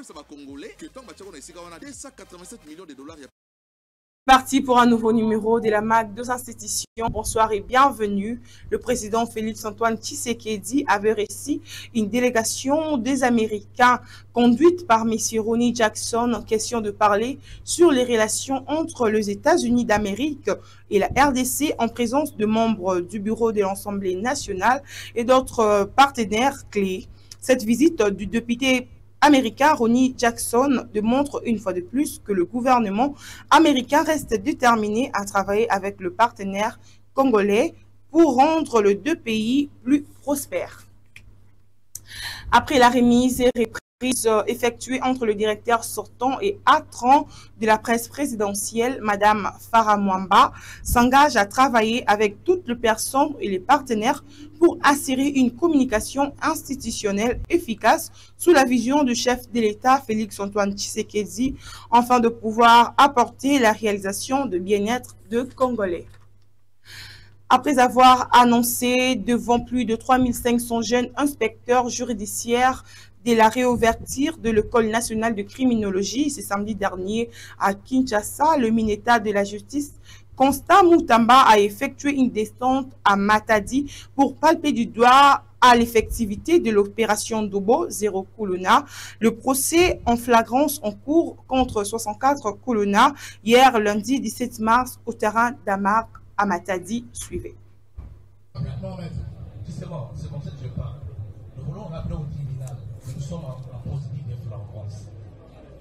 Ça va congolais que tant que 287 millions de dollars. Parti pour un nouveau numéro de la MAC 2 institutions. Bonsoir et bienvenue. Le président Félix-Antoine Tshisekedi avait reçu une délégation des Américains conduite par M. Ronnie Jackson en question de parler sur les relations entre les États-Unis d'Amérique et la RDC en présence de membres du bureau de l'Assemblée nationale et d'autres partenaires clés. Cette visite du député américain Ronnie Jackson démontre une fois de plus que le gouvernement américain reste déterminé à travailler avec le partenaire congolais pour rendre les deux pays plus prospères. Après la remise et reprise effectuée entre le directeur sortant et entrant de la presse présidentielle, Mme Farah Mwamba s'engage à travailler avec toutes les personnes et les partenaires pour assurer une communication institutionnelle efficace sous la vision du chef de l'État Félix-Antoine Tshisekedi, afin de pouvoir apporter la réalisation de bien-être de Congolais. Après avoir annoncé devant plus de 3500 jeunes inspecteurs judiciaires de la réouverture de l'École nationale de criminologie ce samedi dernier à Kinshasa, le ministère de la Justice Constant Mutamba a effectué une descente à Matadi pour palper du doigt à l'effectivité de l'opération Dobo Zéro Colonna. Le procès en flagrance en cours contre 64 colonna hier lundi 17 mars au terrain d'Amar à Matadi suivait. Justement, c'est comme ça que je parle. Nous voulons rappeler au tribunal que nous sommes en procédure de flagrance.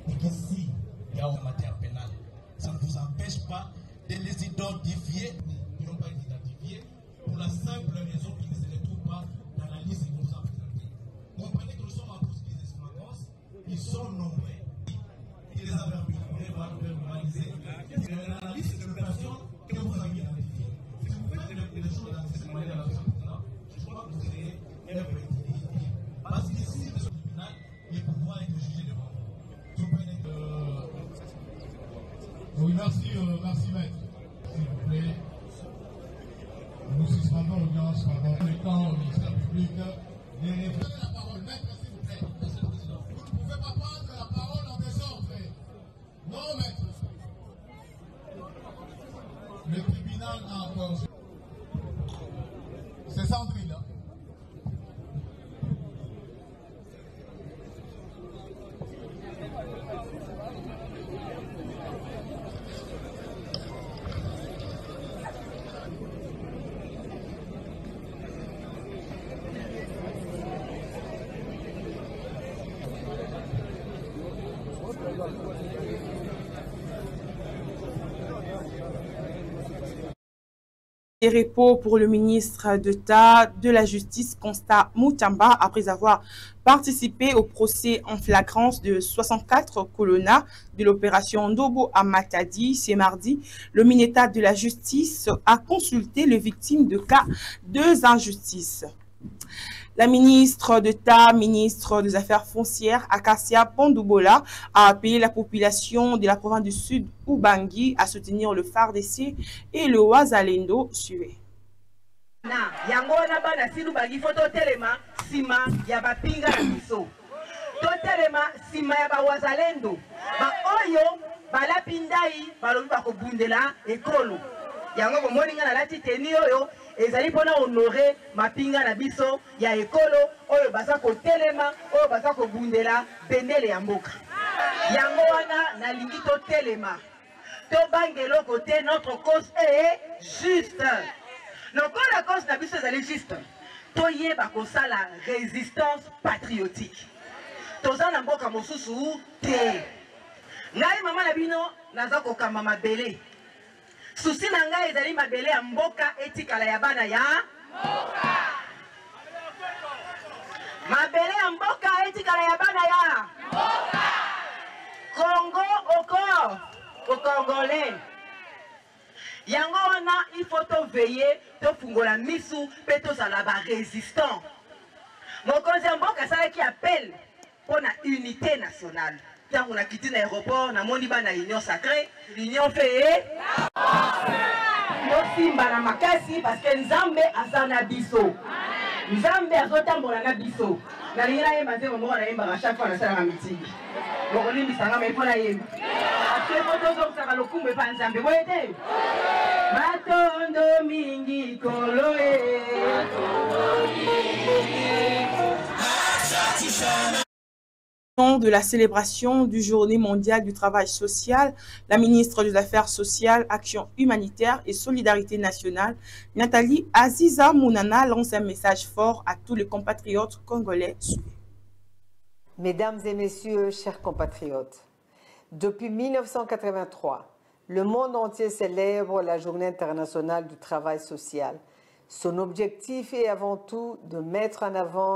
Et qu'ici, il y a une matière pénale. Ça ne vous empêche pas de les identifier. Ils n'ont pas été identifiés pour la simple raison qu'ils ne se retrouvent pas dans la liste que nous avons présentée. Comprenez que nous sommes en procédure de flagrance. Ils sont nombreux. Ils les avaient verbalisés. Dans la liste de l'opération que vous avez identifiée. Si vous faites les choses dans cette manière-là, je crois que vous serez ineffectivité. Parce que si le tribunal, les pouvoirs être jugés devant vous. Oui, merci, maître. S'il vous plaît, nous suspendons l'audience pendant le temps au ministère public. La parole, maître, s'il vous plaît, monsieur le président. Vous ne pouvez pas prendre la parole en désordre. Non, maître. Le tribunal a encore. C'est Sandrine. Des repos pour le ministre d'État de la Justice, Constant Mutamba, après avoir participé au procès en flagrance de 64 colonna de l'opération Ndobo à Matadi. Ce mardi, le ministère de la Justice a consulté les victimes de cas d'injustice. La ministre d'État, ministre des Affaires foncières, Acacia Pondubola, a appelé la population de la province du Sud, Ubangi, à soutenir le FARDC et le Wazalendo suivait. ezali pona honorer mapinga na biso ya ekolo oyo baza kotelema oyo baza kobundela bendele ya mboka yango wana nalingi totelema tobangela kote notre cause est juste lokola cause na biso ezali juste toyeba kosala résistance patriotique toza na mboka mosusu te ngai mama na bino naza kokamba mabele susi na ngai ezali mabele ya mboka etikala ya bana ya mboka mabele ya mboka etikala ya bana ya mboka Congo au Congolais yango wana il faut to veiller to fungola misu pe to sala ba résistant mokonzi ya mboka asalaki appel pour la unité nationale. Quand on a quitté l'aéroport, on a moni ba na union sacrée, l'union fait aussi makasi parce que Nzambe azana biso. Nzambe azotambola na biso. Na lingana ye maze mo na yemba chaque fois na sala na meeting. bokolimbisanga maipo na yemba ate potozokisaka lokumbu epa nzambe boye te matondo mingi kolo de la célébration du Journée mondiale du travail social, la ministre des Affaires sociales, Action humanitaire et solidarité nationale, Nathalie Aziza Mounana, lance un message fort à tous les compatriotes congolais. Mesdames et messieurs, chers compatriotes, depuis 1983, le monde entier célèbre la Journée internationale du travail social. Son objectif est avant tout de mettre en avant